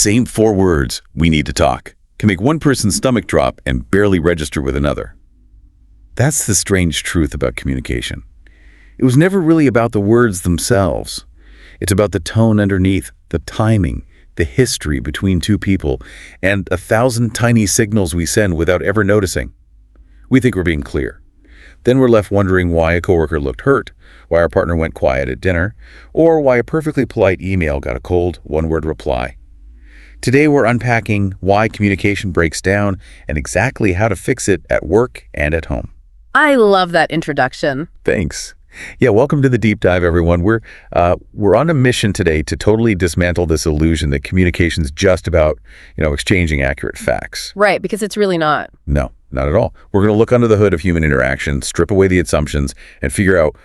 same 4 words, "we need to talk," can make one person's stomach drop and barely register with another. That's the strange truth about communication. It was never really about the words themselves. It's about the tone underneath, the timing, the history between two people, and 1,000 tiny signals we send without ever noticing. We think we're being clear. Then we're left wondering why a coworker looked hurt, why our partner went quiet at dinner, or why a perfectly polite email got a cold, one-word reply. Today we're unpacking why communication breaks down and exactly how to fix it at work and at home. I love that introduction. Thanks. Yeah, welcome to the deep dive, everyone. We're on a mission today to totally dismantle this illusion that communication's just about, exchanging accurate facts. Right, because it's really not. No, not at all. We're going to look under the hood of human interaction, strip away the assumptions, and figure out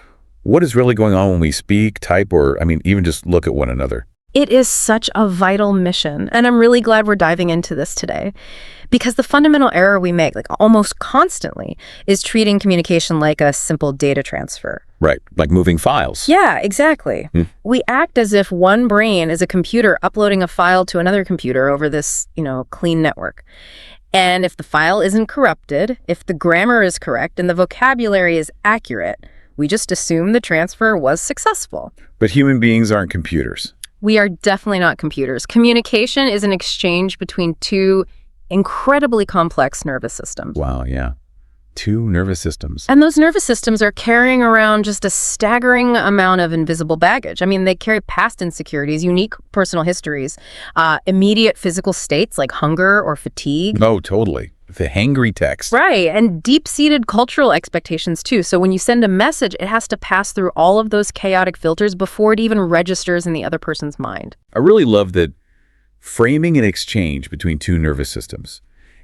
what is really going on when we speak, type, or, even just look at one another. It is such a vital mission, and I'm really glad we're diving into this today. Because the fundamental error we make, almost constantly, is treating communication like a simple data transfer. Right, like moving files. Yeah, exactly. We act as if one brain is a computer uploading a file to another computer over this, clean network. And if the file isn't corrupted, if the grammar is correct and the vocabulary is accurate, we just assume the transfer was successful. But human beings aren't computers. We are definitely not computers. Communication is an exchange between two incredibly complex nervous systems. Wow, yeah. 2 nervous systems. And those nervous systems are carrying around just a staggering amount of invisible baggage. They carry past insecurities, unique personal histories, immediate physical states like hunger or fatigue. Oh, totally. The hangry text. Right, and deep-seated cultural expectations too. So when you send a message, it has to pass through all of those chaotic filters before it even registers in the other person's mind. I really love that framing an exchange between 2 nervous systems.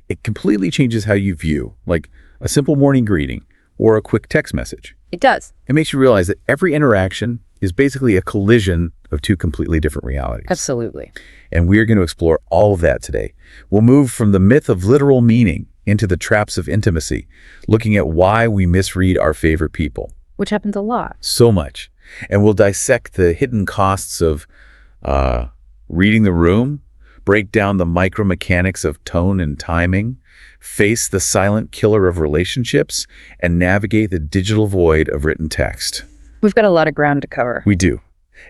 It completely changes how you view, like a simple morning greeting or a quick text message. It does. It makes you realize that every interaction is basically a collision of 2 completely different realities. Absolutely. And we're going to explore all of that today. We'll move from the myth of literal meaning into the traps of intimacy, looking at why we misread our favorite people. Which happens a lot. So much. And we'll dissect the hidden costs of reading the room, break down the micromechanics of tone and timing, face the silent killer of relationships, and navigate the digital void of written text. We've got a lot of ground to cover. We do.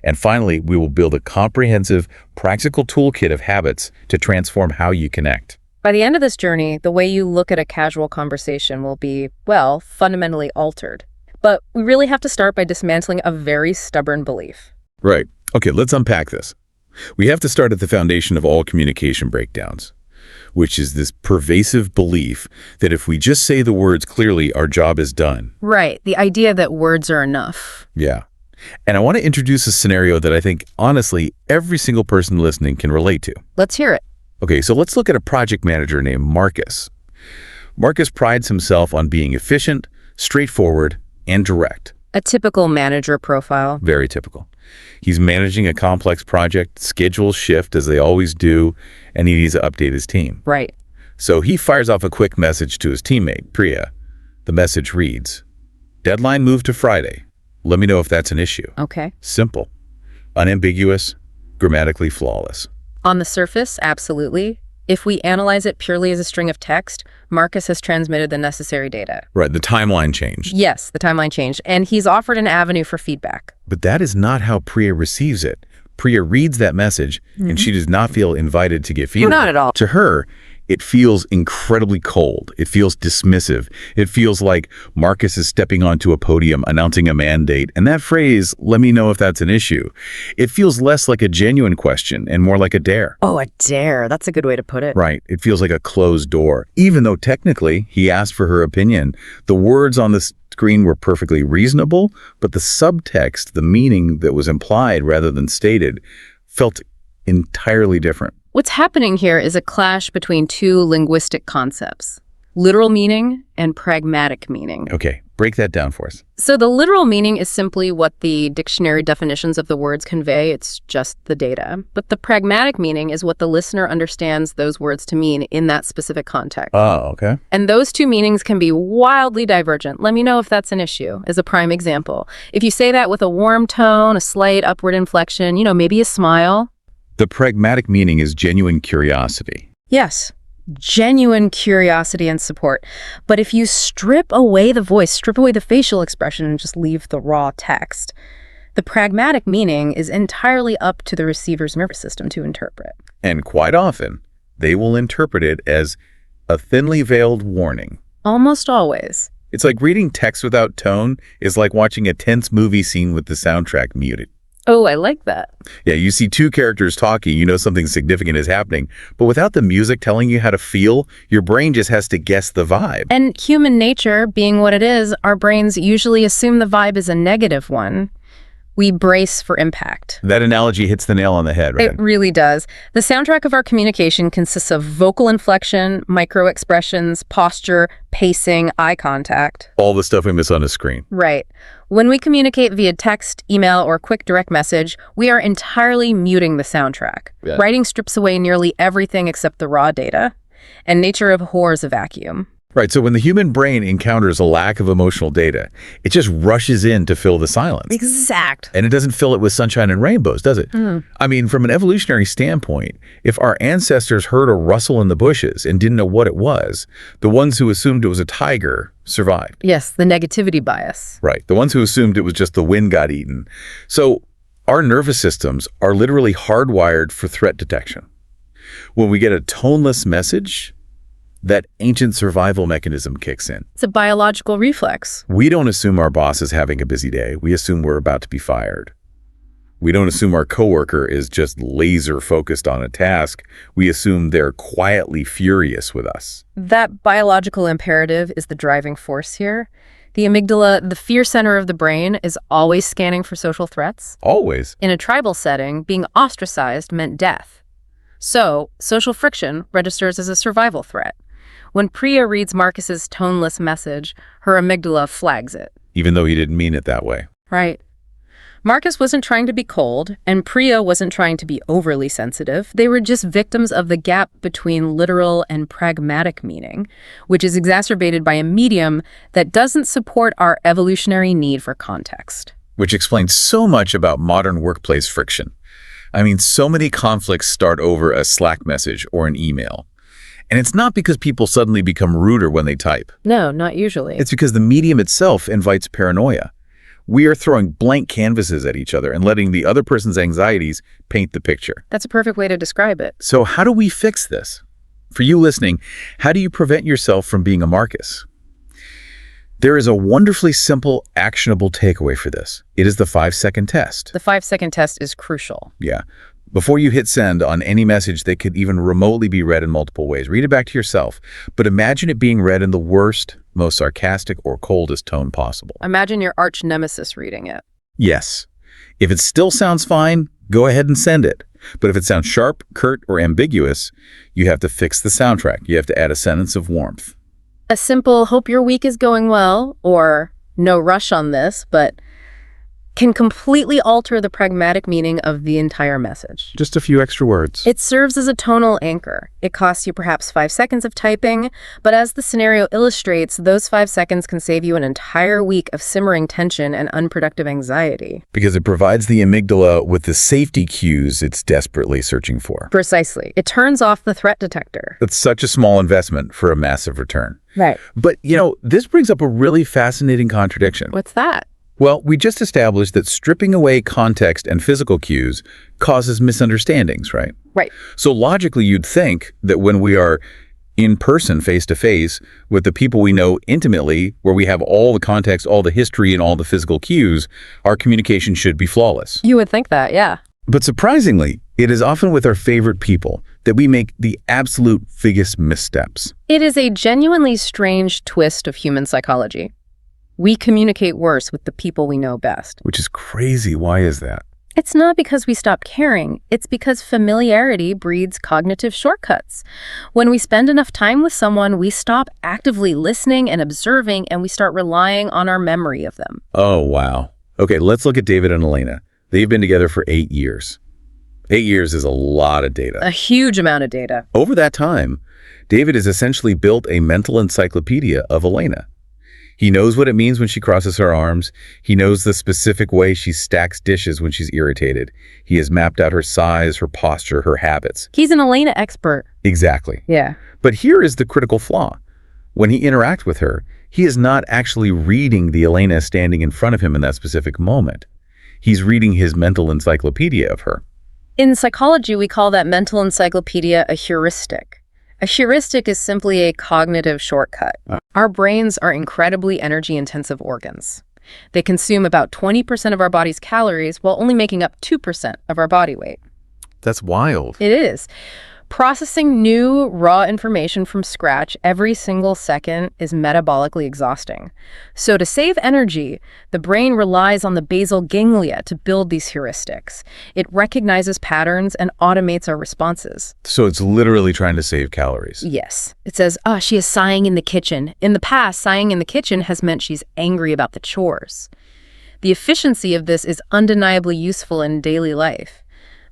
And finally, we will build a comprehensive, practical toolkit of habits to transform how you connect. By the end of this journey, the way you look at a casual conversation will be, fundamentally altered. But we really have to start by dismantling a very stubborn belief. Right. Okay, let's unpack this. We have to start at the foundation of all communication breakdowns, which is this pervasive belief that if we just say the words clearly, our job is done. Right. The idea that words are enough. Yeah. And I want to introduce a scenario that I think, honestly, every single person listening can relate to. Let's hear it. Okay, so let's look at a project manager named Marcus. Marcus prides himself on being efficient, straightforward, and direct. A typical manager profile. Very typical. He's managing a complex project, schedules shift as they always do, and he needs to update his team. Right. So he fires off a quick message to his teammate, Priya. The message reads, "Deadline moved to Friday. Let me know if that's an issue." Okay. Simple, unambiguous, grammatically flawless. On the surface, absolutely. If we analyze it purely as a string of text, Marcus has transmitted the necessary data. Right, the timeline changed. Yes, the timeline changed, and he's offered an avenue for feedback. But that is not how Priya receives it. Priya reads that message, and she does not feel invited to give feedback. Not at all. To her, it feels incredibly cold. It feels dismissive. It feels like Marcus is stepping onto a podium announcing a mandate. And that phrase, "let me know if that's an issue," it feels less like a genuine question and more like a dare. Oh, a dare. That's a good way to put it. Right. It feels like a closed door. Even though technically he asked for her opinion, the words on the screen were perfectly reasonable, but the subtext, the meaning that was implied rather than stated, felt entirely different. What's happening here is a clash between 2 linguistic concepts, literal meaning and pragmatic meaning. Okay, break that down for us. So the literal meaning is simply what the dictionary definitions of the words convey. It's just the data. But the pragmatic meaning is what the listener understands those words to mean in that specific context. Oh, okay. And those 2 meanings can be wildly divergent. Let me know if that's an issue, as a prime example. If you say that with a warm tone, a slight upward inflection, maybe a smile, The pragmatic meaning is genuine curiosity. Yes, genuine curiosity and support. But if you strip away the voice, strip away the facial expression, and just leave the raw text, the pragmatic meaning is entirely up to the receiver's nervous system to interpret. And quite often, they will interpret it as a thinly veiled warning. Almost always. It's like reading text without tone is like watching a tense movie scene with the soundtrack muted. Oh, I like that. Yeah, you see two characters talking, you know something significant is happening, but without the music telling you how to feel, your brain just has to guess the vibe. And human nature being what it is, our brains usually assume the vibe is a negative one. We brace for impact. That analogy hits the nail on the head, right? It really does. The soundtrack of our communication consists of vocal inflection, micro-expressions, posture, pacing, eye contact. All the stuff we miss on a screen. Right. When we communicate via text, email, or quick direct message, we are entirely muting the soundtrack. Yeah. Writing strips away nearly everything except the raw data, and nature abhors a vacuum. Right, so when the human brain encounters a lack of emotional data, it just rushes in to fill the silence. Exact. And it doesn't fill it with sunshine and rainbows, does it? I mean, from an evolutionary standpoint, if our ancestors heard a rustle in the bushes and didn't know what it was, the ones who assumed it was a tiger survived. Yes, the negativity bias. Right, the ones who assumed it was just the wind got eaten. So our nervous systems are literally hardwired for threat detection. When we get a toneless message, that ancient survival mechanism kicks in. It's a biological reflex. We don't assume our boss is having a busy day. We assume we're about to be fired. We don't assume our coworker is just laser focused on a task. We assume they're quietly furious with us. That biological imperative is the driving force here. The amygdala, the fear center of the brain, is always scanning for social threats. Always. In a tribal setting, being ostracized meant death. So, social friction registers as a survival threat. When Priya reads Marcus's toneless message, her amygdala flags it. Even though he didn't mean it that way. Right. Marcus wasn't trying to be cold, and Priya wasn't trying to be overly sensitive. They were just victims of the gap between literal and pragmatic meaning, which is exacerbated by a medium that doesn't support our evolutionary need for context. Which explains so much about modern workplace friction. I mean, so many conflicts start over a Slack message or an email. And it's not because people suddenly become ruder when they type. No, not usually. It's because the medium itself invites paranoia. We are throwing blank canvases at each other and letting the other person's anxieties paint the picture. That's a perfect way to describe it. So how do we fix this? For you listening, how do you prevent yourself from being a Marcus? There is a wonderfully simple, actionable takeaway for this. It is the 5-second test. The 5-second test is crucial. Yeah. Before you hit send on any message that could even remotely be read in multiple ways, read it back to yourself. But imagine it being read in the worst, most sarcastic, or coldest tone possible. Imagine your arch nemesis reading it. Yes. If it still sounds fine, go ahead and send it. But if it sounds sharp, curt, or ambiguous, you have to fix the soundtrack. You have to add a sentence of warmth. A simple, hope your week is going well, or no rush on this, but can completely alter the pragmatic meaning of the entire message. Just a few extra words. It serves as a tonal anchor. It costs you perhaps 5 seconds of typing, but as the scenario illustrates, those 5 seconds can save you an entire week of simmering tension and unproductive anxiety. Because it provides the amygdala with the safety cues it's desperately searching for. Precisely. It turns off the threat detector. It's such a small investment for a massive return. Right. But, this brings up a really fascinating contradiction. What's that? Well, we just established that stripping away context and physical cues causes misunderstandings, right? Right. So logically, you'd think that when we are in person, face-to-face, with the people we know intimately, where we have all the context, all the history, and all the physical cues, our communication should be flawless. You would think that, yeah. But surprisingly, it is often with our favorite people that we make the absolute biggest missteps. It is a genuinely strange twist of human psychology. We communicate worse with the people we know best. Which is crazy. Why is that? It's not because we stop caring. It's because familiarity breeds cognitive shortcuts. When we spend enough time with someone, we stop actively listening and observing, and we start relying on our memory of them. Oh, wow. Okay, let's look at David and Elena. They've been together for 8 years. 8 years is a lot of data. A huge amount of data. Over that time, David has essentially built a mental encyclopedia of Elena. He knows what it means when she crosses her arms. He knows the specific way she stacks dishes when she's irritated. He has mapped out her size, her posture, her habits. He's an Elena expert. Exactly. Yeah. But here is the critical flaw. When he interacts with her, he is not actually reading the Elena standing in front of him in that specific moment. He's reading his mental encyclopedia of her. In psychology, we call that mental encyclopedia a heuristic. A heuristic is simply a cognitive shortcut. Our brains are incredibly energy-intensive organs. They consume about 20% of our body's calories while only making up 2% of our body weight. That's wild. It is. Processing new, raw information from scratch every single second is metabolically exhausting. So to save energy, the brain relies on the basal ganglia to build these heuristics. It recognizes patterns and automates our responses. So it's literally trying to save calories. Yes. It says, she is sighing in the kitchen. In the past, sighing in the kitchen has meant she's angry about the chores. The efficiency of this is undeniably useful in daily life.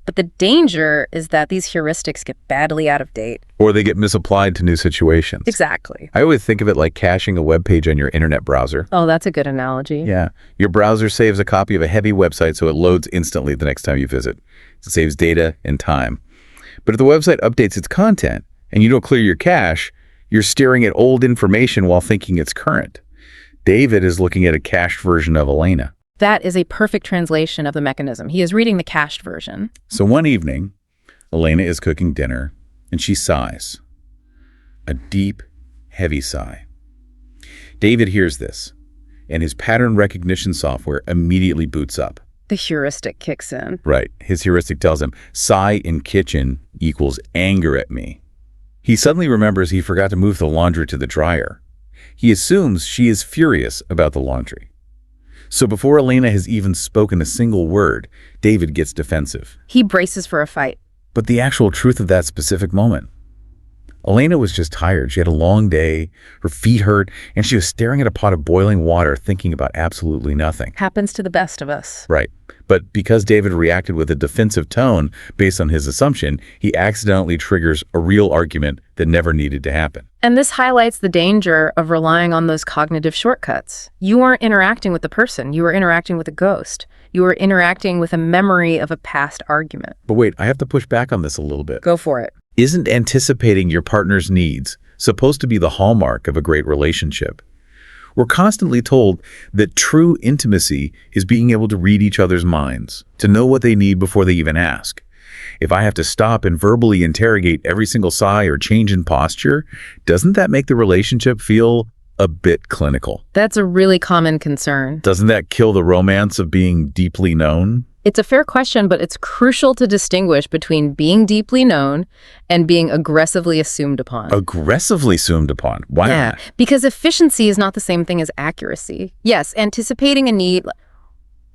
But the danger is that these heuristics get badly out of date. Or they get misapplied to new situations. Exactly. I always think of it like caching a web page on your internet browser. Oh, that's a good analogy. Yeah. Your browser saves a copy of a heavy website so it loads instantly the next time you visit. It saves data and time. But if the website updates its content and you don't clear your cache, you're staring at old information while thinking it's current. David is looking at a cached version of Elena. That is a perfect translation of the mechanism. He is reading the cached version. So one evening, Elena is cooking dinner, and she sighs. A deep, heavy sigh. David hears this, and his pattern recognition software immediately boots up. The heuristic kicks in. Right. His heuristic tells him, sigh in kitchen equals anger at me. He suddenly remembers he forgot to move the laundry to the dryer. He assumes she is furious about the laundry. So before Elena has even spoken a single word, David gets defensive. He braces for a fight. But the actual truth of that specific moment, Elena was just tired. She had a long day, her feet hurt, and she was staring at a pot of boiling water thinking about absolutely nothing. Happens to the best of us. Right. But because David reacted with a defensive tone based on his assumption, he accidentally triggers a real argument that never needed to happen. And this highlights the danger of relying on those cognitive shortcuts. You aren't interacting with the person. You are interacting with a ghost. You are interacting with a memory of a past argument. But wait, I have to push back on this a little bit. Go for it. Isn't anticipating your partner's needs supposed to be the hallmark of a great relationship? We're constantly told that true intimacy is being able to read each other's minds, to know what they need before they even ask. If I have to stop and verbally interrogate every single sigh or change in posture, doesn't that make the relationship feel a bit clinical? That's a really common concern. Doesn't that kill the romance of being deeply known? It's a fair question, but it's crucial to distinguish between being deeply known and being aggressively assumed upon. Aggressively assumed upon? Why not? Because efficiency is not the same thing as accuracy. Yes, anticipating a need,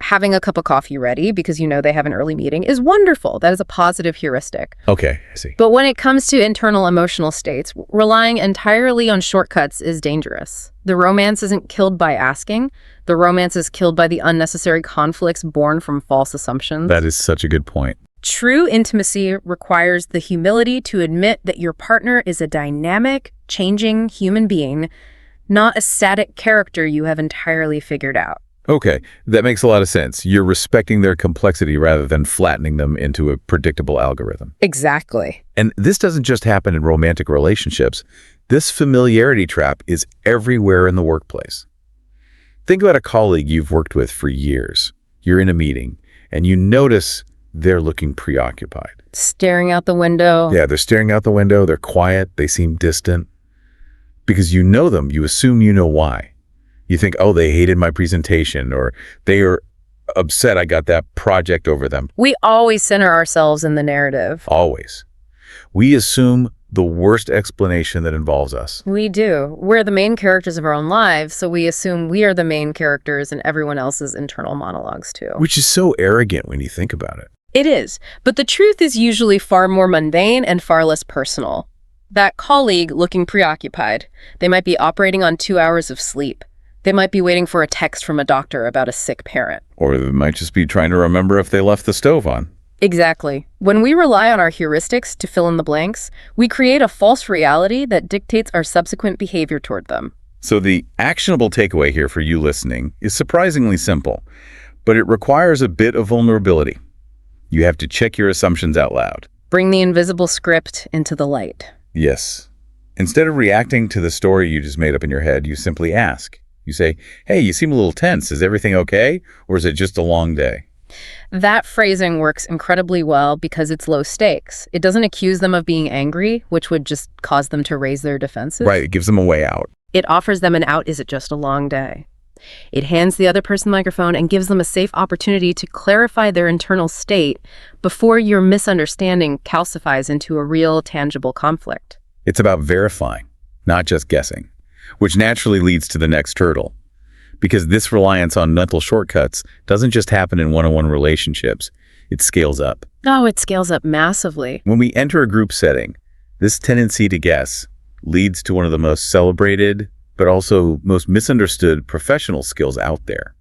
having a cup of coffee ready because you know they have an early meeting is wonderful. That is a positive heuristic. Okay, I see. But when it comes to internal emotional states, relying entirely on shortcuts is dangerous. The romance isn't killed by asking. The romance is killed by the unnecessary conflicts born from false assumptions. That is such a good point. True intimacy requires the humility to admit that your partner is a dynamic, changing human being, not a static character you have entirely figured out. Okay, that makes a lot of sense. You're respecting their complexity rather than flattening them into a predictable algorithm. Exactly. And this doesn't just happen in romantic relationships. This familiarity trap is everywhere in the workplace. Think about a colleague you've worked with for years. You're in a meeting, and you notice they're looking preoccupied. Staring out the window. Yeah, they're staring out the window. They're quiet. They seem distant. Because you know them, you assume you know why. You think, oh, they hated my presentation, or they are upset I got that project over them. We always center ourselves in the narrative. Always. We assume the worst explanation that involves us. We do. We're the main characters of our own lives, so we assume we are the main characters in everyone else's internal monologues too. Which is so arrogant when you think about it. It is. But the truth is usually far more mundane and far less personal. That colleague looking preoccupied, they might be operating on 2 hours of sleep. They might be waiting for a text from a doctor about a sick parent. Or they might just be trying to remember if they left the stove on. Exactly. When we rely on our heuristics to fill in the blanks, we create a false reality that dictates our subsequent behavior toward them. So the actionable takeaway here for you listening is surprisingly simple, but it requires a bit of vulnerability. You have to check your assumptions out loud. Bring the invisible script into the light. Yes. Instead of reacting to the story you just made up in your head, you simply ask. You say, hey, you seem a little tense. Is everything okay? Or is it just a long day? That phrasing works incredibly well because it's low stakes. It doesn't accuse them of being angry, which would just cause them to raise their defenses. Right, it gives them a way out. It offers them an out. Is it just a long day? It hands the other person the microphone and gives them a safe opportunity to clarify their internal state before your misunderstanding calcifies into a real, tangible conflict. It's about verifying, not just guessing, which naturally leads to the next hurdle. Because this reliance on mental shortcuts doesn't just happen in one-on-one relationships, it scales up. Oh, it scales up massively. When we enter a group setting, this tendency to guess leads to one of the most celebrated, but also most misunderstood professional skills out there,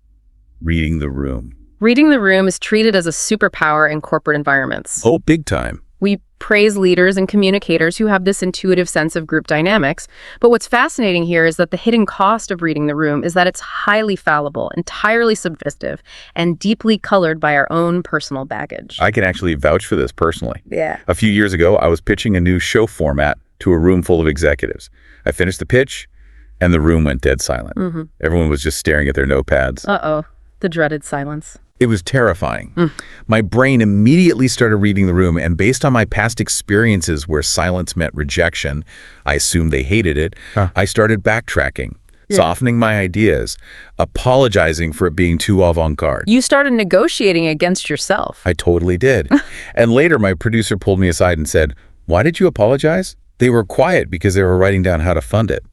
reading the room. Reading the room is treated as a superpower in corporate environments. Oh, big time. We praise leaders and communicators who have this intuitive sense of group dynamics, but what's fascinating here is that the hidden cost of reading the room is that it's highly fallible, entirely subjective, and deeply colored by our own personal baggage. I can actually vouch for this personally. Yeah. A few years ago, I was pitching a new show format to a room full of executives. I finished the pitch, and the room went dead silent. Everyone was just staring at their notepads. Uh-oh, the dreaded silence. It was terrifying. My brain immediately started reading the room, and based on my past experiences where silence meant rejection, I assumed they hated it, I started backtracking, softening my ideas, apologizing for it being too avant-garde. You started negotiating against yourself. I totally did. And later, my producer pulled me aside and said, "Why did you apologize?" They were quiet because they were writing down how to fund it.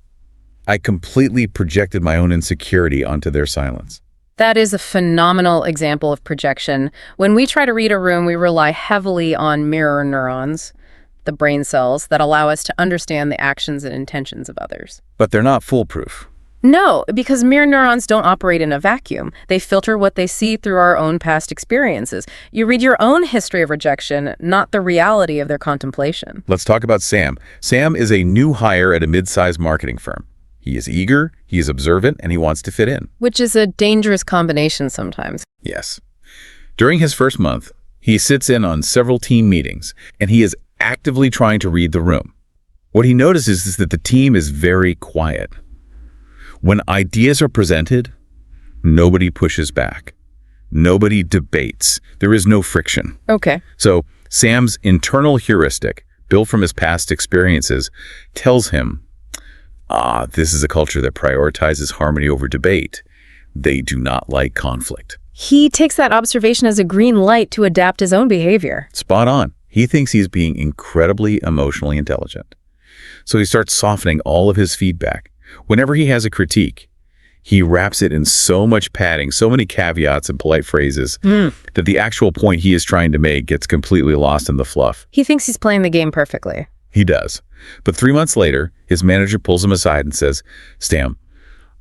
I completely projected my own insecurity onto their silence. That is a phenomenal example of projection. When we try to read a room, we rely heavily on mirror neurons, the brain cells that allow us to understand the actions and intentions of others. But they're not foolproof. No, because mirror neurons don't operate in a vacuum. They filter what they see through our own past experiences. You read your own history of rejection, not the reality of their contemplation. Let's talk about Sam. Sam is a new hire at a mid-sized marketing firm. He is eager, he is observant, and he wants to fit in. Which is a dangerous combination sometimes. Yes. During his first month, he sits in on several team meetings, and he is actively trying to read the room. What he notices is that the team is very quiet. When ideas are presented, nobody pushes back. Nobody debates. There is no friction. Okay. So Sam's internal heuristic, built from his past experiences, tells him, this is a culture that prioritizes harmony over debate. They do not like conflict. He takes that observation as a green light to adapt his own behavior. Spot on. He thinks he's being incredibly emotionally intelligent. So he starts softening all of his feedback. Whenever he has a critique, he wraps it in so much padding, so many caveats and polite phrases, that the actual point he is trying to make gets completely lost in the fluff. He thinks he's playing the game perfectly. He does. But 3 months later, his manager pulls him aside and says, "Stam,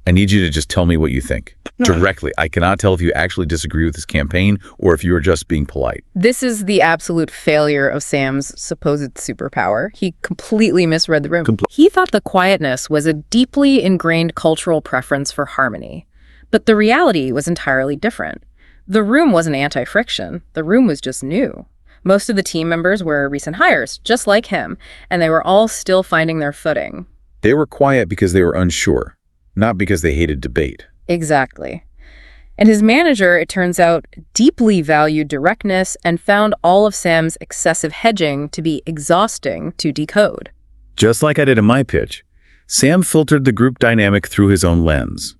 I need you to just tell me what you think. Directly. I cannot tell if you actually disagree with this campaign or if you are just being polite." This is the absolute failure of Sam's supposed superpower. He completely misread the room. He thought the quietness was a deeply ingrained cultural preference for harmony. But the reality was entirely different. The room wasn't anti-friction. The room was just new. Most of the team members were recent hires, just like him, and they were all still finding their footing. They were quiet because they were unsure, not because they hated debate. Exactly. And his manager, it turns out, deeply valued directness and found all of Sam's excessive hedging to be exhausting to decode. Just like I did in my pitch, Sam filtered the group dynamic through his own lens.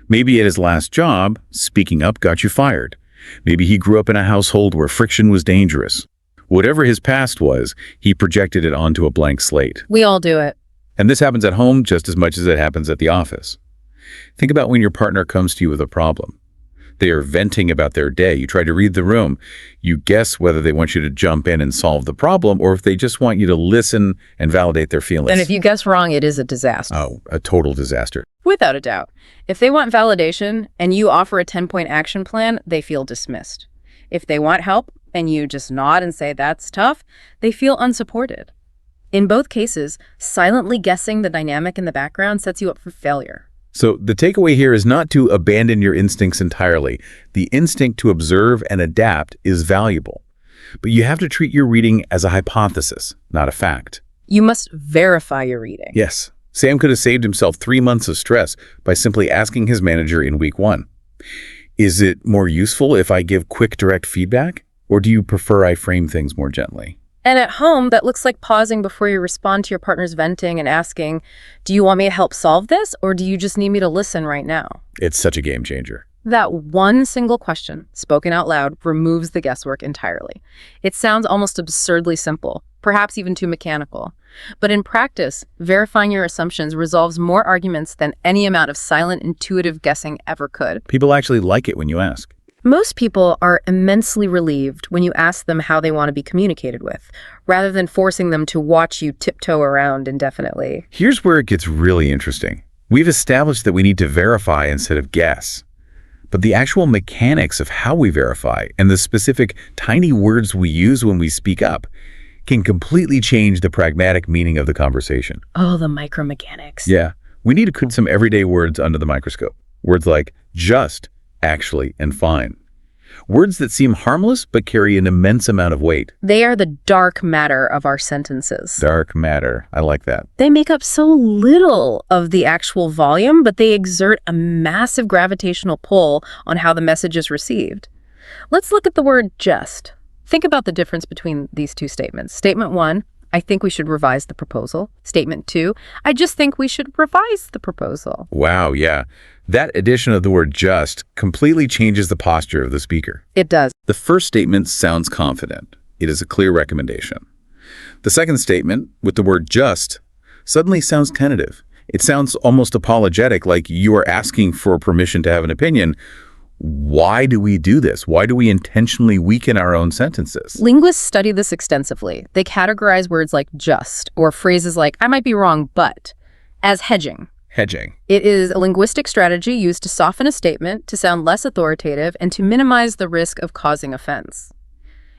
Maybe at his last job, speaking up got you fired. Maybe he grew up in a household where friction was dangerous. Whatever his past was, he projected it onto a blank slate. We all do it. And this happens at home just as much as it happens at the office. Think about when your partner comes to you with a problem. They are venting about their day. You try to read the room. You guess whether they want you to jump in and solve the problem or if they just want you to listen and validate their feelings. And if you guess wrong, it is a disaster. Oh, a total disaster. Without a doubt. If they want validation and you offer a 10-point action plan, they feel dismissed. If they want help and you just nod and say that's tough, they feel unsupported. In both cases, silently guessing the dynamic in the background sets you up for failure. So the takeaway here is not to abandon your instincts entirely. The instinct to observe and adapt is valuable. But you have to treat your reading as a hypothesis, not a fact. You must verify your reading. Yes, Sam could have saved himself 3 months of stress by simply asking his manager in week 1. Is it more useful if I give quick, direct feedback? Or do you prefer I frame things more gently? And at home, that looks like pausing before you respond to your partner's venting and asking, do you want me to help solve this, or do you just need me to listen right now? It's such a game changer. That one single question, spoken out loud, removes the guesswork entirely. It sounds almost absurdly simple, perhaps even too mechanical. But in practice, verifying your assumptions resolves more arguments than any amount of silent, intuitive guessing ever could. People actually like it when you ask. Most people are immensely relieved when you ask them how they want to be communicated with, rather than forcing them to watch you tiptoe around indefinitely. Here's where it gets really interesting. We've established that we need to verify instead of guess. But the actual mechanics of how we verify and the specific tiny words we use when we speak up can completely change the pragmatic meaning of the conversation. Oh, the micromechanics. Yeah, we need to put some everyday words under the microscope. Words like just, actually, and fine. Words that seem harmless but carry an immense amount of weight. They are the dark matter of our sentences. Dark matter. I like that. They make up so little of the actual volume, but they exert a massive gravitational pull on how the message is received. Let's look at the word just. Think about the difference between these two statements. Statement 1, I think we should revise the proposal. Statement 2, I just think we should revise the proposal. Wow, yeah. That addition of the word just completely changes the posture of the speaker. It does. The first statement sounds confident. It is a clear recommendation. The second statement, with the word just, suddenly sounds tentative. It sounds almost apologetic, like you are asking for permission to have an opinion. Why do we do this? Why do we intentionally weaken our own sentences? Linguists study this extensively. They categorize words like just, or phrases like, I might be wrong, but, as hedging. Hedging. It is a linguistic strategy used to soften a statement, to sound less authoritative, and to minimize the risk of causing offense.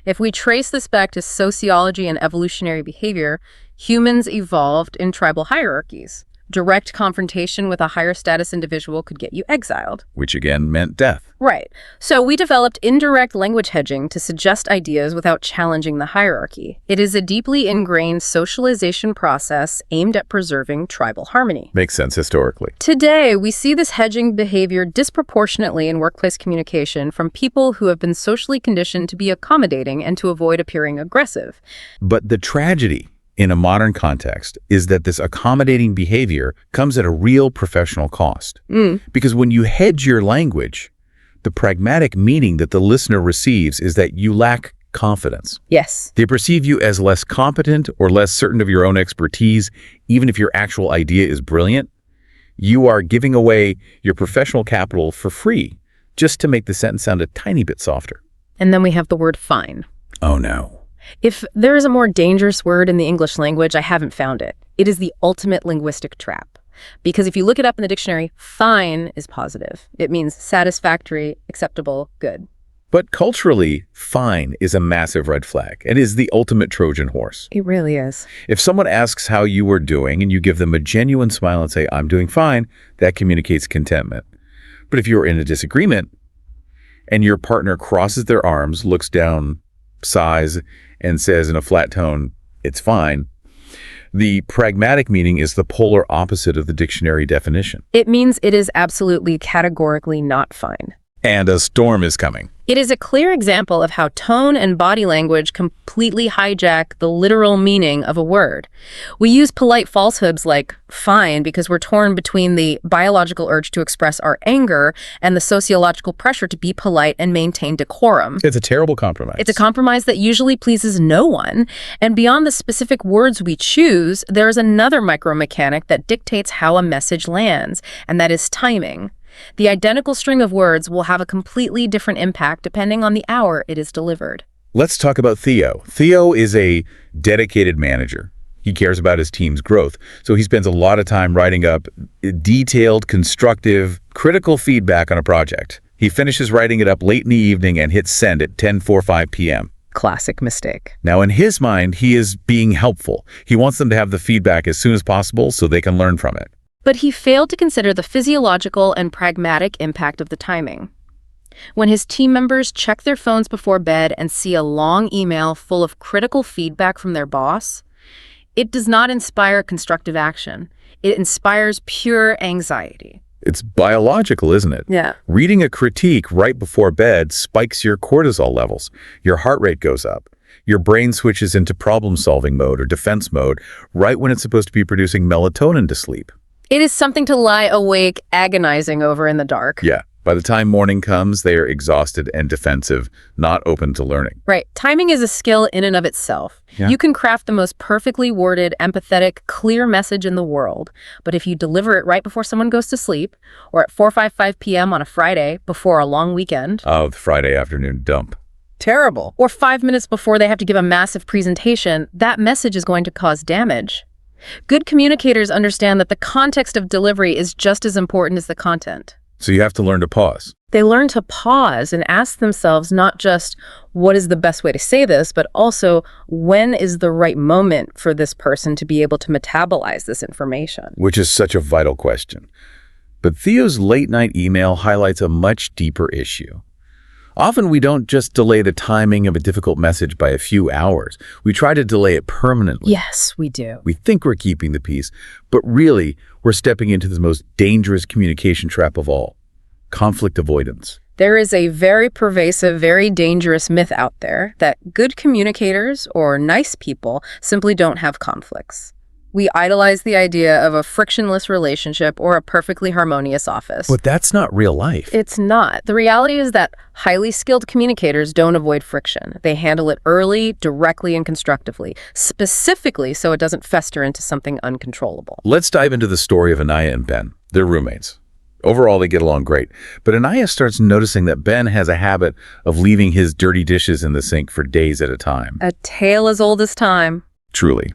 If we trace this back to sociology and evolutionary behavior, humans evolved in tribal hierarchies. Direct confrontation with a higher status individual could get you exiled. Which again meant death. Right. So we developed indirect language hedging to suggest ideas without challenging the hierarchy. It is a deeply ingrained socialization process aimed at preserving tribal harmony. Makes sense historically. Today, we see this hedging behavior disproportionately in workplace communication from people who have been socially conditioned to be accommodating and to avoid appearing aggressive. But the tragedy in a modern context is that this accommodating behavior comes at a real professional cost. Because when you hedge your language, the pragmatic meaning that the listener receives is that you lack confidence. Yes. They perceive you as less competent or less certain of your own expertise, even if your actual idea is brilliant. You are giving away your professional capital for free just to make the sentence sound a tiny bit softer. And then we have the word fine. Oh no. If there is a more dangerous word in the English language, I haven't found it. It is the ultimate linguistic trap. Because if you look it up in the dictionary, fine is positive. It means satisfactory, acceptable, good. But culturally, fine is a massive red flag and is the ultimate Trojan horse. It really is. If someone asks how you are doing and you give them a genuine smile and say, I'm doing fine, that communicates contentment. But if you're in a disagreement and your partner crosses their arms, looks down, sighs, and says in a flat tone, it's fine, the pragmatic meaning is the polar opposite of the dictionary definition. It means it is absolutely categorically not fine. And a storm is coming. It is a clear example of how tone and body language completely hijack the literal meaning of a word. We use polite falsehoods like fine because we're torn between the biological urge to express our anger and the sociological pressure to be polite and maintain decorum. It's a terrible compromise. It's a compromise that usually pleases no one. And beyond the specific words we choose, there is another micromechanic that dictates how a message lands, and that is timing. The identical string of words will have a completely different impact depending on the hour it is delivered. Let's talk about Theo. Theo is a dedicated manager. He cares about his team's growth, so he spends a lot of time writing up detailed, constructive, critical feedback on a project. He finishes writing it up late in the evening and hits send at 10:45 p.m. Classic mistake. Now, in his mind, he is being helpful. He wants them to have the feedback as soon as possible so they can learn from it. But he failed to consider the physiological and pragmatic impact of the timing. When his team members check their phones before bed and see a long email full of critical feedback from their boss, it does not inspire constructive action. It inspires pure anxiety. It's biological, isn't it? Yeah. Reading a critique right before bed spikes your cortisol levels. Your heart rate goes up. Your brain switches into problem-solving mode or defense mode right when it's supposed to be producing melatonin to sleep. It is something to lie awake agonizing over in the dark. Yeah. By the time morning comes, they are exhausted and defensive, not open to learning. Right. Timing is a skill in and of itself. Yeah. You can craft the most perfectly worded, empathetic, clear message in the world, but if you deliver it right before someone goes to sleep, or at 4:55 p.m. on a Friday before a long weekend... Oh, the Friday afternoon dump. Terrible. Or 5 minutes before they have to give a massive presentation, that message is going to cause damage. Good communicators understand that the context of delivery is just as important as the content. So you have to learn to pause. They learn to pause and ask themselves not just, what is the best way to say this, but also, when is the right moment for this person to be able to metabolize this information? Which is such a vital question. But Theo's late-night email highlights a much deeper issue. Often we don't just delay the timing of a difficult message by a few hours. We try to delay it permanently. Yes, we do. We think we're keeping the peace, but really, we're stepping into the most dangerous communication trap of all: conflict avoidance. There is a very pervasive, very dangerous myth out there that good communicators or nice people simply don't have conflicts. We idolize the idea of a frictionless relationship or a perfectly harmonious office. But that's not real life. It's not. The reality is that highly skilled communicators don't avoid friction. They handle it early, directly, and constructively, specifically so it doesn't fester into something uncontrollable. Let's dive into the story of Anaya and Ben. They're roommates. Overall, they get along great. But Anaya starts noticing that Ben has a habit of leaving his dirty dishes in the sink for days at a time. A tale as old as time. Truly.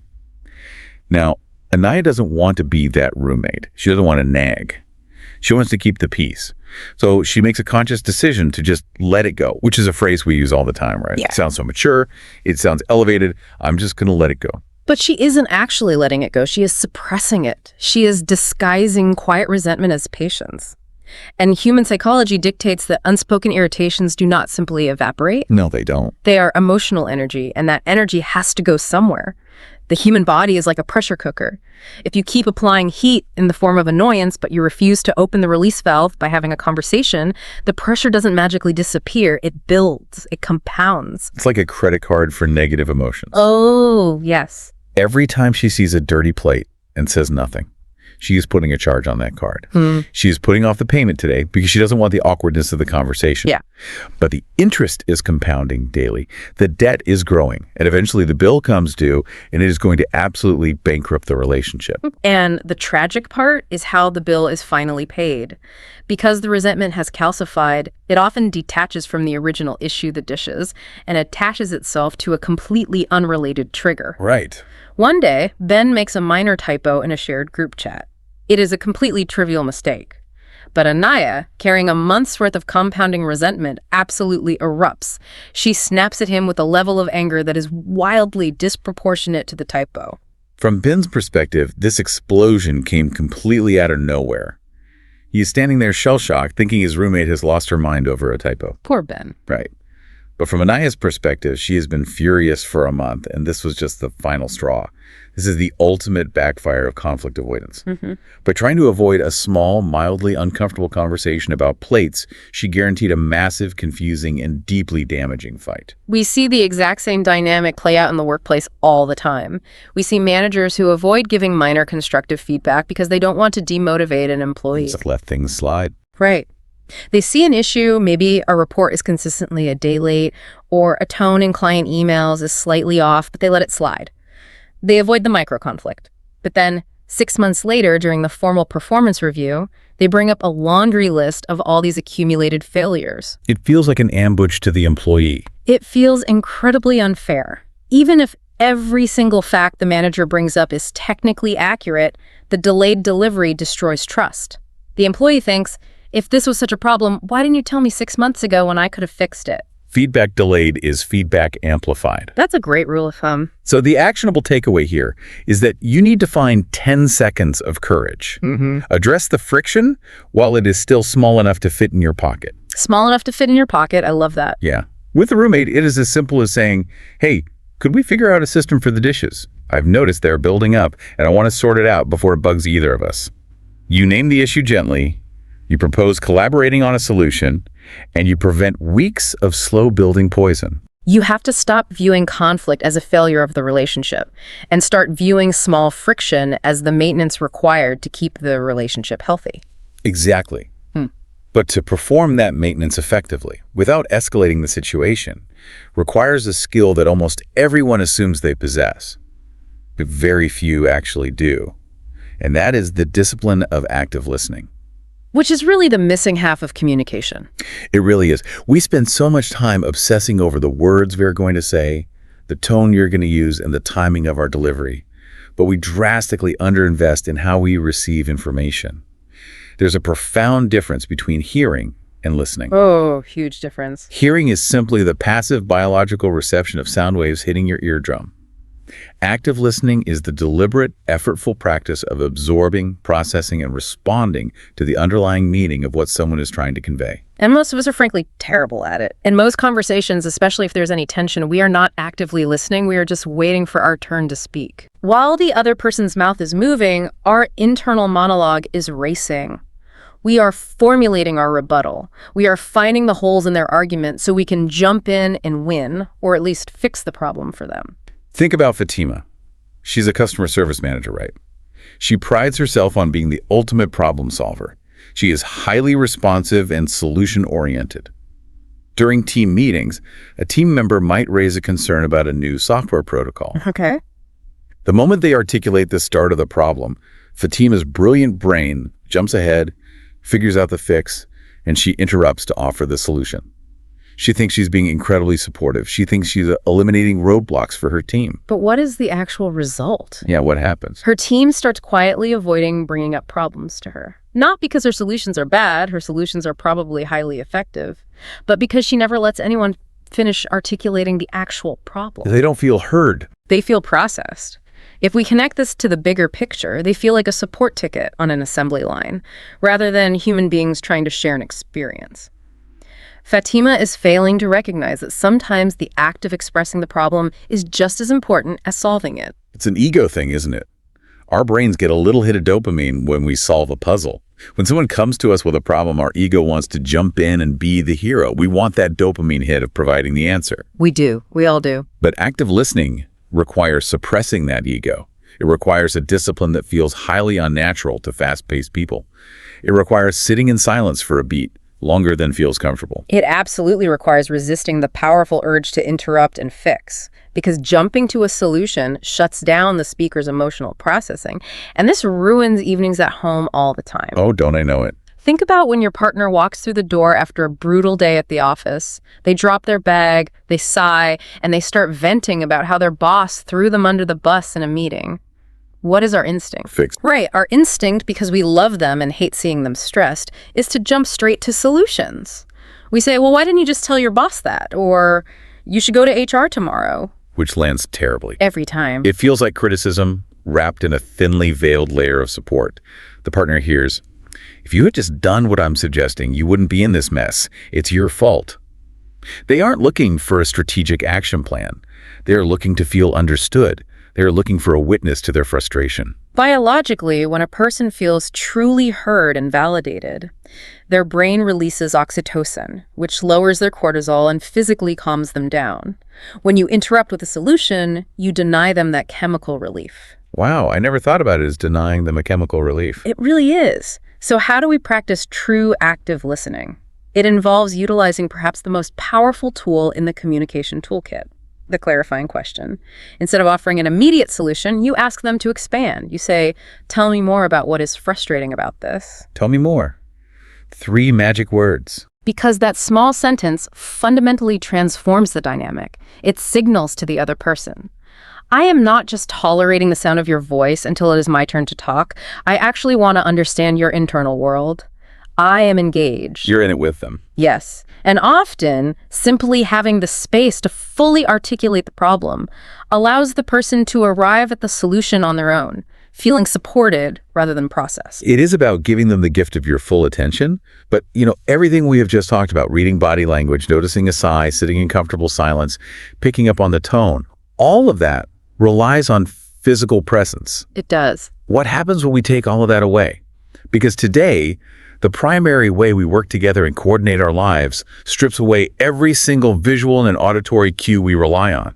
Now, Anaya doesn't want to be that roommate. She doesn't want to nag. She wants to keep the peace. So she makes a conscious decision to just let it go, which is a phrase we use all the time, right? Yeah. It sounds so mature. It sounds elevated. I'm just going to let it go. But she isn't actually letting it go. She is suppressing it. She is disguising quiet resentment as patience. And human psychology dictates that unspoken irritations do not simply evaporate. No, they don't. They are emotional energy, and that energy has to go somewhere. The human body is like a pressure cooker. If you keep applying heat in the form of annoyance, but you refuse to open the release valve by having a conversation, the pressure doesn't magically disappear. It builds. It compounds. It's like a credit card for negative emotions. Oh, yes. Every time she sees a dirty plate and says nothing, she is putting a charge on that card. She is putting off the payment today because she doesn't want the awkwardness of the conversation. Yeah. But the interest is compounding daily. The debt is growing, and eventually the bill comes due, and it is going to absolutely bankrupt the relationship. And the tragic part is how the bill is finally paid. Because the resentment has calcified, it often detaches from the original issue, the dishes, and attaches itself to a completely unrelated trigger. Right. One day, Ben makes a minor typo in a shared group chat. It is a completely trivial mistake. But Anaya, carrying a month's worth of compounding resentment, absolutely erupts. She snaps at him with a level of anger that is wildly disproportionate to the typo. From Ben's perspective, this explosion came completely out of nowhere. He is standing there shell-shocked, thinking his roommate has lost her mind over a typo. Poor Ben. Right. But from Anaya's perspective, she has been furious for a month, and this was just the final straw. This is the ultimate backfire of conflict avoidance. By trying to avoid a small, mildly uncomfortable conversation about plates, she guaranteed a massive, confusing, and deeply damaging fight. We see the exact same dynamic play out in the workplace all the time. We see managers who avoid giving minor constructive feedback because they don't want to demotivate an employee. Just let things slide. Right. They see an issue, maybe a report is consistently a day late, or a tone in client emails is slightly off, but they let it slide. They avoid the micro-conflict. But then, 6 months later, during the formal performance review, they bring up a laundry list of all these accumulated failures. It feels like an ambush to the employee. It feels incredibly unfair. Even if every single fact the manager brings up is technically accurate, the delayed delivery destroys trust. The employee thinks, if this was such a problem, why didn't you tell me 6 months ago when I could have fixed it? Feedback delayed is feedback amplified. That's a great rule of thumb. So the actionable takeaway here is that you need to find 10 seconds of courage. Address the friction while it is still small enough to fit in your pocket. Small enough to fit in your pocket. I love that. Yeah. With a roommate, it is as simple as saying, hey, could we figure out a system for the dishes? I've noticed they're building up, and I want to sort it out before it bugs either of us. You name the issue gently, you propose collaborating on a solution, and you prevent weeks of slow-building poison. You have to stop viewing conflict as a failure of the relationship and start viewing small friction as the maintenance required to keep the relationship healthy. Exactly. But to perform that maintenance effectively, without escalating the situation, requires a skill that almost everyone assumes they possess, but very few actually do. And that is the discipline of active listening. Which is really the missing half of communication. It really is. We spend so much time obsessing over the words we're going to say, the tone you're going to use, and the timing of our delivery. But we drastically underinvest in how we receive information. There's a profound difference between hearing and listening. Oh, huge difference. Hearing is simply the passive biological reception of sound waves hitting your eardrum. Active listening is the deliberate, effortful practice of absorbing, processing, and responding to the underlying meaning of what someone is trying to convey. And most of us are frankly terrible at it. In most conversations, especially if there's any tension, we are not actively listening. We are just waiting for our turn to speak. While the other person's mouth is moving, our internal monologue is racing. We are formulating our rebuttal. We are finding the holes in their argument so we can jump in and win, or at least fix the problem for them. Think about Fatima. She's a customer service manager, right? She prides herself on being the ultimate problem solver. She is highly responsive and solution-oriented. During team meetings, a team member might raise a concern about a new software protocol. Okay. The moment they articulate the start of the problem, Fatima's brilliant brain jumps ahead, figures out the fix, and she interrupts to offer the solution. She thinks she's being incredibly supportive. She thinks she's eliminating roadblocks for her team. But what is the actual result? Yeah, what happens? Her team starts quietly avoiding bringing up problems to her. Not because her solutions are bad, her solutions are probably highly effective, but because she never lets anyone finish articulating the actual problem. They don't feel heard. They feel processed. If we connect this to the bigger picture, they feel like a support ticket on an assembly line, rather than human beings trying to share an experience. Fatima is failing to recognize that sometimes the act of expressing the problem is just as important as solving it. It's an ego thing, isn't it? Our brains get a little hit of dopamine when we solve a puzzle. When someone comes to us with a problem, our ego wants to jump in and be the hero. We want that dopamine hit of providing the answer. We do. We all do. But active listening requires suppressing that ego. It requires a discipline that feels highly unnatural to fast-paced people. It requires sitting in silence for a beat, longer than feels comfortable. It absolutely requires resisting the powerful urge to interrupt and fix, because jumping to a solution shuts down the speaker's emotional processing, and this ruins evenings at home all the time. Oh, don't I know it? Think about when your partner walks through the door after a brutal day at the office. They drop their bag, they sigh, and they start venting about how their boss threw them under the bus in a meeting. What is our instinct? Fix. Right, our instinct, because we love them and hate seeing them stressed, is to jump straight to solutions. We say, well, why didn't you just tell your boss that? Or, you should go to HR tomorrow. Which lands terribly. Every time. It feels like criticism wrapped in a thinly veiled layer of support. The partner hears, if you had just done what I'm suggesting, you wouldn't be in this mess. It's your fault. They aren't looking for a strategic action plan. They're looking to feel understood. They're looking for a witness to their frustration. Biologically, when a person feels truly heard and validated, their brain releases oxytocin, which lowers their cortisol and physically calms them down. When you interrupt with a solution, you deny them that chemical relief. Wow, I never thought about it as denying them a chemical relief. It really is. So how do we practice true active listening? It involves utilizing perhaps the most powerful tool in the communication toolkit, the clarifying question. Instead of offering an immediate solution, you ask them to expand. You say, tell me more about what is frustrating about this. Tell me more. 3 magic words. Because that small sentence fundamentally transforms the dynamic. It signals to the other person, I am not just tolerating the sound of your voice until it is my turn to talk. I actually want to understand your internal world. I am engaged. You're in it with them. Yes. And often, simply having the space to fully articulate the problem allows the person to arrive at the solution on their own, feeling supported rather than processed. It is about giving them the gift of your full attention, but everything we have just talked about, reading body language, noticing a sigh, sitting in comfortable silence, picking up on the tone, all of that relies on physical presence. It does. What happens when we take all of that away? Because today, the primary way we work together and coordinate our lives strips away every single visual and auditory cue we rely on.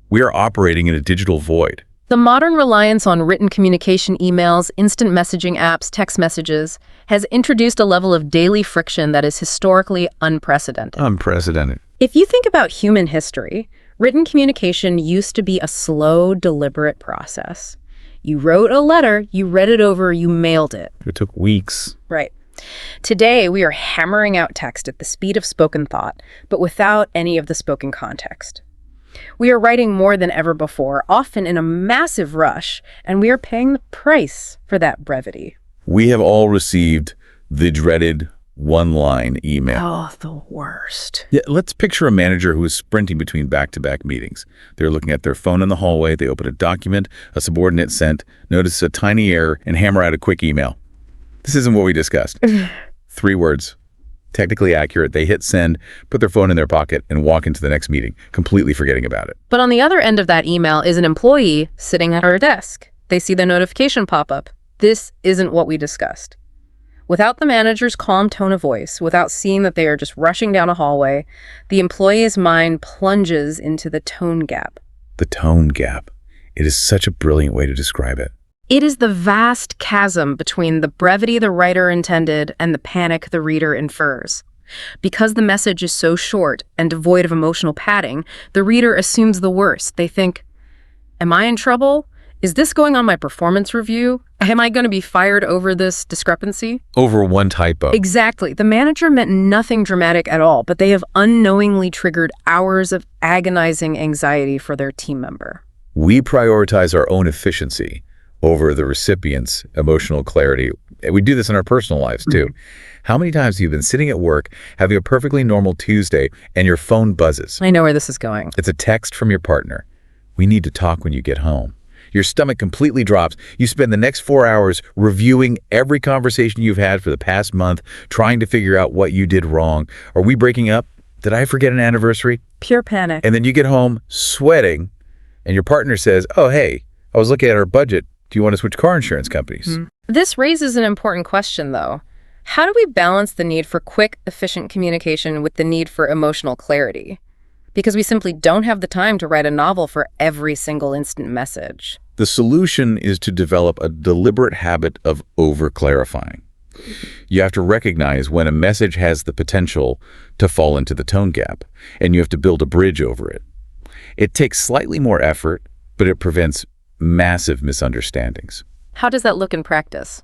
We are operating in a digital void. The modern reliance on written communication, emails, instant messaging apps, text messages, has introduced a level of daily friction that is historically unprecedented. Unprecedented. If you think about human history, written communication used to be a slow, deliberate process. You wrote a letter, you read it over, you mailed it. It took weeks. Right. Today, we are hammering out text at the speed of spoken thought, but without any of the spoken context. We are writing more than ever before, often in a massive rush, and we are paying the price for that brevity. We have all received the dreaded one-line email. Oh, the worst. Yeah, let's picture a manager who is sprinting between back-to-back meetings. They're looking at their phone in the hallway, they open a document, a subordinate sent, notice a tiny error, and hammer out a quick email. This isn't what we discussed. 3 words. Technically accurate. They hit send, put their phone in their pocket, and walk into the next meeting, completely forgetting about it. But on the other end of that email is an employee sitting at her desk. They see the notification pop up. This isn't what we discussed. Without the manager's calm tone of voice, without seeing that they are just rushing down a hallway, the employee's mind plunges into the tone gap. The tone gap. It is such a brilliant way to describe it. It is the vast chasm between the brevity the writer intended and the panic the reader infers. Because the message is so short and devoid of emotional padding, the reader assumes the worst. They think, am I in trouble? Is this going on my performance review? Am I going to be fired over this discrepancy? Over one typo. Exactly. The manager meant nothing dramatic at all, but they have unknowingly triggered hours of agonizing anxiety for their team member. We prioritize our own efficiency over the recipient's emotional clarity. We do this in our personal lives, too. How many times have you been sitting at work, having a perfectly normal Tuesday, and your phone buzzes? I know where this is going. It's a text from your partner. We need to talk when you get home. Your stomach completely drops. You spend the next 4 hours reviewing every conversation you've had for the past month, trying to figure out what you did wrong. Are we breaking up? Did I forget an anniversary? Pure panic. And then you get home sweating, and your partner says, oh, hey, I was looking at our budget. Do you want to switch car insurance companies? This raises an important question, though. How do we balance the need for quick, efficient communication with the need for emotional clarity? Because we simply don't have the time to write a novel for every single instant message. The solution is to develop a deliberate habit of over-clarifying. You have to recognize when a message has the potential to fall into the tone gap, and you have to build a bridge over it. It takes slightly more effort, but it prevents massive misunderstandings. How does that look in practice?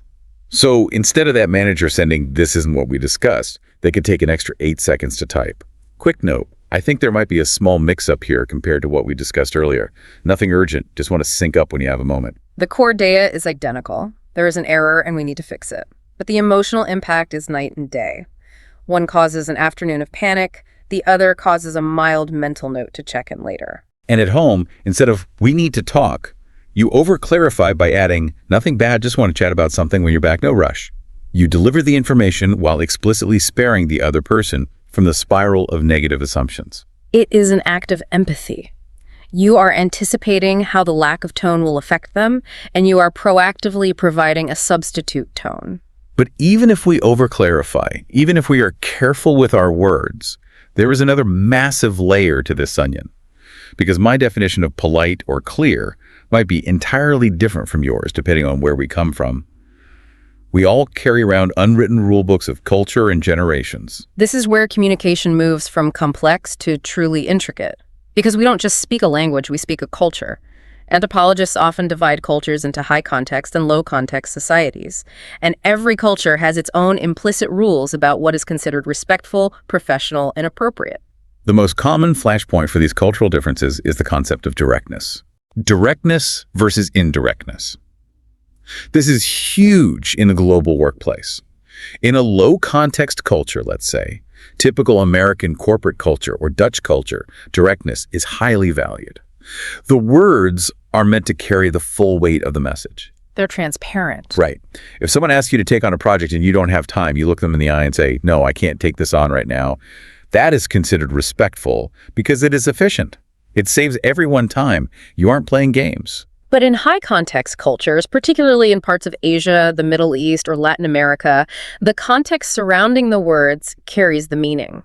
So instead of that manager sending, this isn't what we discussed, they could take an extra 8 seconds to type. Quick note, I think there might be a small mix-up here compared to what we discussed earlier. Nothing urgent, just want to sync up when you have a moment. The core data is identical. There is an error and we need to fix it. But the emotional impact is night and day. One causes an afternoon of panic, the other causes a mild mental note to check in later. And at home, instead of, we need to talk, you over-clarify by adding, nothing bad, just want to chat about something when you're back, no rush. You deliver the information while explicitly sparing the other person from the spiral of negative assumptions. It is an act of empathy. You are anticipating how the lack of tone will affect them, and you are proactively providing a substitute tone. But even if we over-clarify, even if we are careful with our words, there is another massive layer to this onion. Because my definition of polite or clear might be entirely different from yours, depending on where we come from. We all carry around unwritten rule books of culture and generations. This is where communication moves from complex to truly intricate. Because we don't just speak a language, we speak a culture. Anthropologists often divide cultures into high-context and low-context societies. And every culture has its own implicit rules about what is considered respectful, professional, and appropriate. The most common flashpoint for these cultural differences is the concept of directness. Directness versus indirectness. This is huge in the global workplace. In a low-context culture, let's say, typical American corporate culture or Dutch culture, directness is highly valued. The words are meant to carry the full weight of the message. They're transparent. Right. If someone asks you to take on a project and you don't have time, you look them in the eye and say, no, I can't take this on right now. That is considered respectful because it is efficient. It saves everyone time. You aren't playing games. But in high-context cultures, particularly in parts of Asia, the Middle East, or Latin America, the context surrounding the words carries the meaning.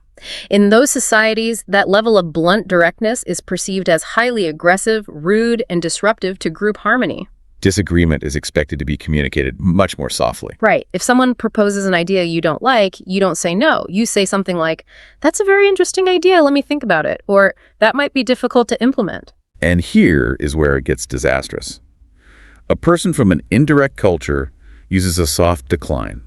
In those societies, that level of blunt directness is perceived as highly aggressive, rude, and disruptive to group harmony. Disagreement is expected to be communicated much more softly. Right. If someone proposes an idea you don't like, you don't say no. You say something like, "That's a very interesting idea, let me think about it," or "That might be difficult to implement." And here is where it gets disastrous. A person from an indirect culture uses a soft decline.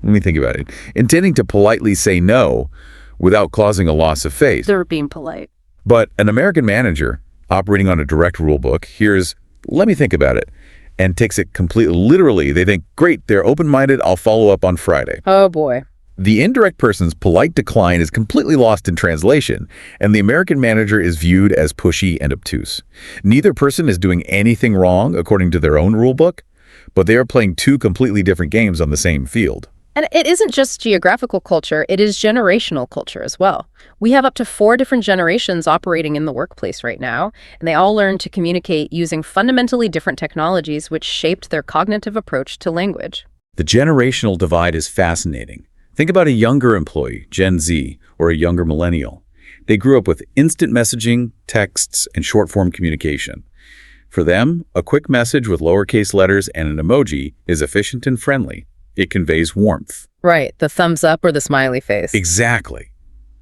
Let me think about it. Intending to politely say no without causing a loss of face. They're being polite. But an American manager operating on a direct rule book hears, "Let me think about it," and takes it completely literally. They think, great, they're open-minded, I'll follow up on Friday. Oh boy. The indirect person's polite decline is completely lost in translation, and the American manager is viewed as pushy and obtuse. Neither person is doing anything wrong according to their own rule book, but they are playing two completely different games on the same field. And it isn't just geographical culture, it is generational culture as well. We have up to 4 different generations operating in the workplace right now, and they all learn to communicate using fundamentally different technologies which shaped their cognitive approach to language. The generational divide is fascinating. Think about a younger employee, Gen Z, or a younger millennial. They grew up with instant messaging, texts, and short-form communication. For them, a quick message with lowercase letters and an emoji is efficient and friendly. It conveys warmth. Right, the thumbs up or the smiley face. Exactly.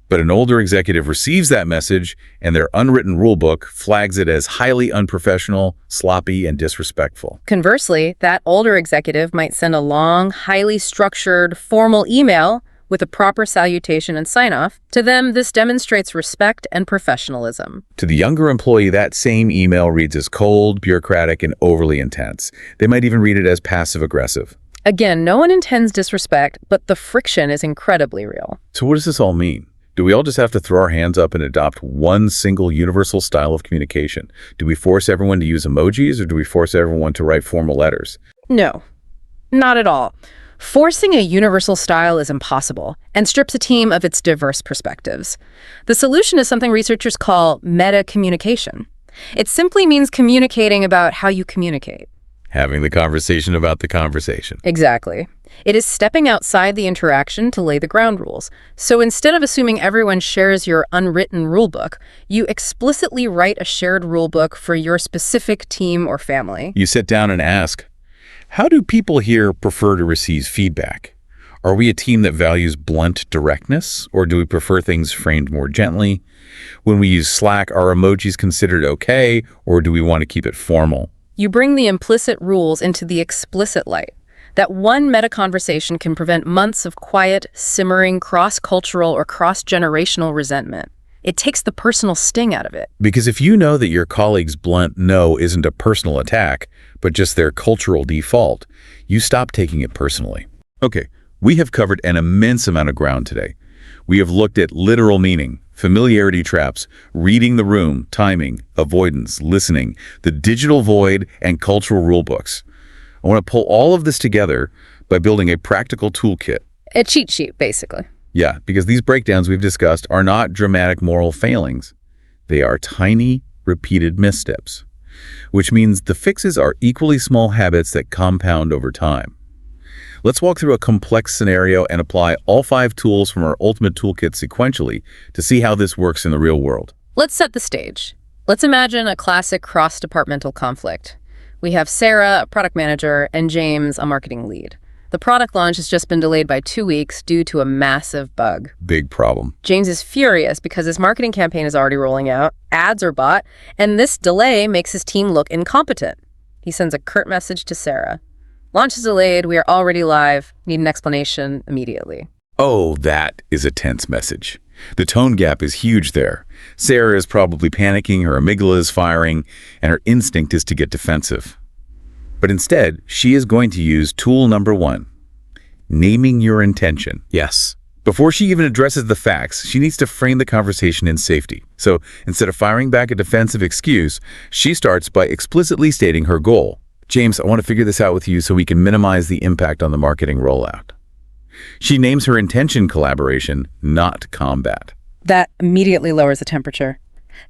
But an older executive receives that message, and their unwritten rulebook flags it as highly unprofessional, sloppy, and disrespectful. Conversely, that older executive might send a long, highly structured, formal email with a proper salutation and sign-off. To them, this demonstrates respect and professionalism. To the younger employee, that same email reads as cold, bureaucratic, and overly intense. They might even read it as passive-aggressive. Again, no one intends disrespect, but the friction is incredibly real. So what does this all mean? Do we all just have to throw our hands up and adopt one single universal style of communication? Do we force everyone to use emojis, or do we force everyone to write formal letters? No, not at all. Forcing a universal style is impossible and strips a team of its diverse perspectives. The solution is something researchers call meta-communication. It simply means communicating about how you communicate. Having the conversation about the conversation. Exactly. It is stepping outside the interaction to lay the ground rules. So instead of assuming everyone shares your unwritten rulebook, you explicitly write a shared rulebook for your specific team or family. You sit down and ask, how do people here prefer to receive feedback? Are we a team that values blunt directness, or do we prefer things framed more gently? When we use Slack, are emojis considered okay, or do we want to keep it formal? You bring the implicit rules into the explicit light. That one meta-conversation can prevent months of quiet, simmering, cross-cultural or cross-generational resentment. It takes the personal sting out of it. Because if you know that your colleague's blunt no isn't a personal attack, but just their cultural default, you stop taking it personally. Okay, we have covered an immense amount of ground today. We have looked at literal meaning, familiarity traps, reading the room, timing, avoidance, listening, the digital void, and cultural rulebooks. I want to pull all of this together by building a practical toolkit. A cheat sheet, basically. Yeah, because these breakdowns we've discussed are not dramatic moral failings. They are tiny, repeated missteps, which means the fixes are equally small habits that compound over time. Let's walk through a complex scenario and apply all 5 tools from our ultimate toolkit sequentially to see how this works in the real world. Let's set the stage. Let's imagine a classic cross-departmental conflict. We have Sarah, a product manager, and James, a marketing lead. The product launch has just been delayed by 2 weeks due to a massive bug. Big problem. James is furious because his marketing campaign is already rolling out, ads are bought, and this delay makes his team look incompetent. He sends a curt message to Sarah. Launch is delayed, we are already live, need an explanation immediately. Oh, that is a tense message. The tone gap is huge there. Sarah is probably panicking, her amygdala is firing, and her instinct is to get defensive. But instead, she is going to use tool number 1, naming your intention. Yes. Before she even addresses the facts, she needs to frame the conversation in safety. So instead of firing back a defensive excuse, she starts by explicitly stating her goal. James, I want to figure this out with you so we can minimize the impact on the marketing rollout. She names her intention collaboration, not combat. That immediately lowers the temperature.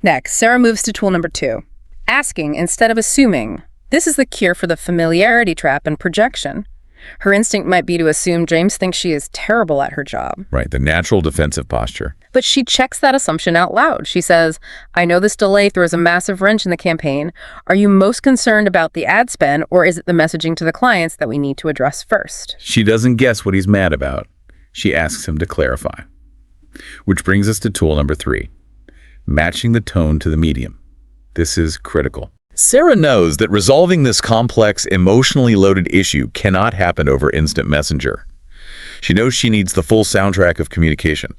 Next, Sarah moves to tool number 2, asking instead of assuming. This is the cure for the familiarity trap and projection. Her instinct might be to assume James thinks she is terrible at her job. Right, the natural defensive posture. But she checks that assumption out loud. She says, I know this delay throws a massive wrench in the campaign. Are you most concerned about the ad spend, or is it the messaging to the clients that we need to address first? She doesn't guess what he's mad about. She asks him to clarify. Which brings us to tool number 3, matching the tone to the medium. This is critical. Sarah knows that resolving this complex, emotionally loaded issue cannot happen over instant messenger. She knows she needs the full soundtrack of communication.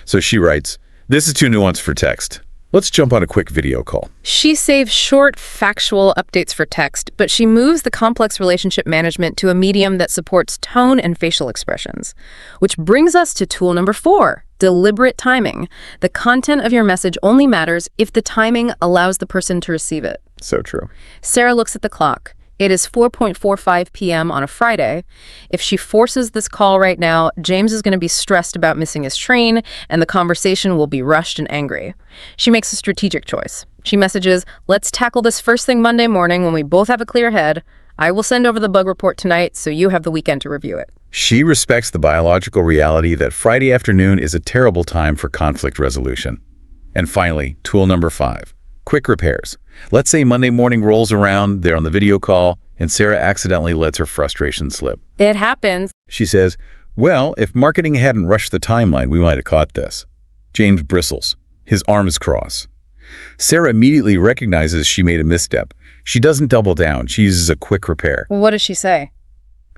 So she writes, this is too nuanced for text. Let's jump on a quick video call. She saves short, factual updates for text, but she moves the complex relationship management to a medium that supports tone and facial expressions. Which brings us to tool number 4, deliberate timing. The content of your message only matters if the timing allows the person to receive it. So true. Sarah looks at the clock. It is 4:45 p.m. on a Friday. If she forces this call right now, James is going to be stressed about missing his train, and the conversation will be rushed and angry. She makes a strategic choice. She messages, let's tackle this first thing Monday morning when we both have a clear head. I will send over the bug report tonight so you have the weekend to review it. She respects the biological reality that Friday afternoon is a terrible time for conflict resolution. And finally, tool number 5, quick repairs. Let's say Monday morning rolls around, they're on the video call, and Sarah accidentally lets her frustration slip. It happens. She says, well, if marketing hadn't rushed the timeline, we might have caught this. James bristles. His arms cross. Sarah immediately recognizes she made a misstep. She doesn't double down. She uses a quick repair. What does she say?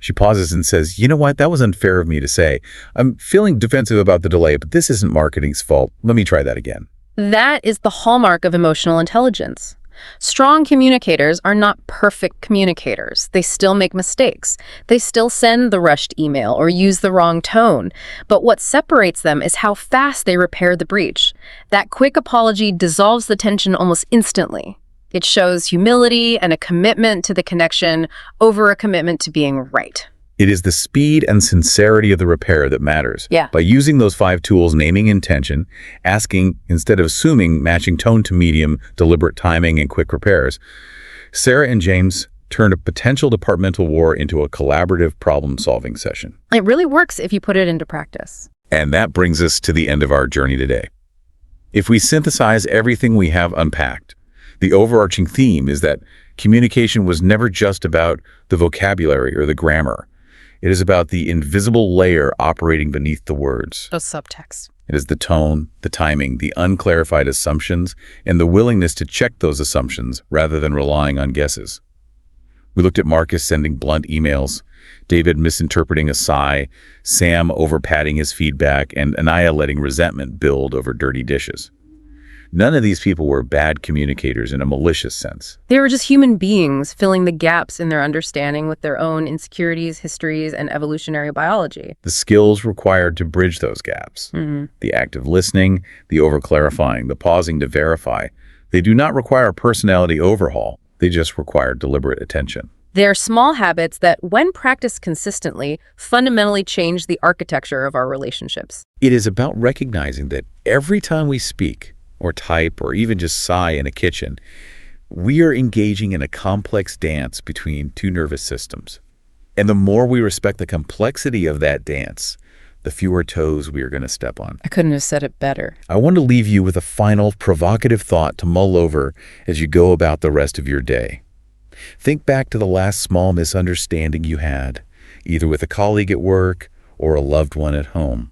She pauses and says, you know what? That was unfair of me to say. I'm feeling defensive about the delay, but this isn't marketing's fault. Let me try that again. That is the hallmark of emotional intelligence. Strong communicators are not perfect communicators. They still make mistakes. They still send the rushed email or use the wrong tone. But what separates them is how fast they repair the breach. That quick apology dissolves the tension almost instantly. It shows humility and a commitment to the connection over a commitment to being right. It is the speed and sincerity of the repair that matters. Yeah. By using those 5 tools, naming intention, asking instead of assuming, matching tone to medium, deliberate timing, and quick repairs, Sarah and James turned a potential departmental war into a collaborative problem-solving session. It really works if you put it into practice. And that brings us to the end of our journey today. If we synthesize everything we have unpacked, the overarching theme is that communication was never just about the vocabulary or the grammar. It is about the invisible layer operating beneath the words. Those subtext. It is the tone, the timing, the unclarified assumptions, and the willingness to check those assumptions rather than relying on guesses. We looked at Marcus sending blunt emails, David misinterpreting a sigh, Sam over-padding his feedback, and Anaya letting resentment build over dirty dishes. None of these people were bad communicators in a malicious sense. They were just human beings filling the gaps in their understanding with their own insecurities, histories, and evolutionary biology. The skills required to bridge those gaps, the active listening, the over-clarifying, the pausing to verify, they do not require a personality overhaul. They just require deliberate attention. They're small habits that, when practiced consistently, fundamentally change the architecture of our relationships. It is about recognizing that every time we speak, or type, or even just sigh in a kitchen, we are engaging in a complex dance between 2 nervous systems. And the more we respect the complexity of that dance, the fewer toes we are going to step on. I couldn't have said it better. I want to leave you with a final provocative thought to mull over as you go about the rest of your day. Think back to the last small misunderstanding you had, either with a colleague at work or a loved one at home.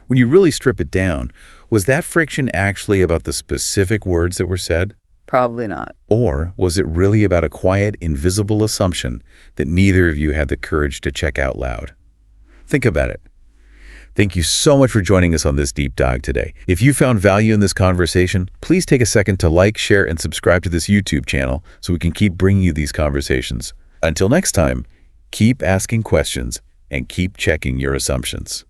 When you really strip it down, was that friction actually about the specific words that were said? Probably not. Or was it really about a quiet, invisible assumption that neither of you had the courage to check out loud? Think about it. Thank you so much for joining us on this deep dive today. If you found value in this conversation, please take a second to like, share, and subscribe to this YouTube channel so we can keep bringing you these conversations. Until next time, keep asking questions and keep checking your assumptions.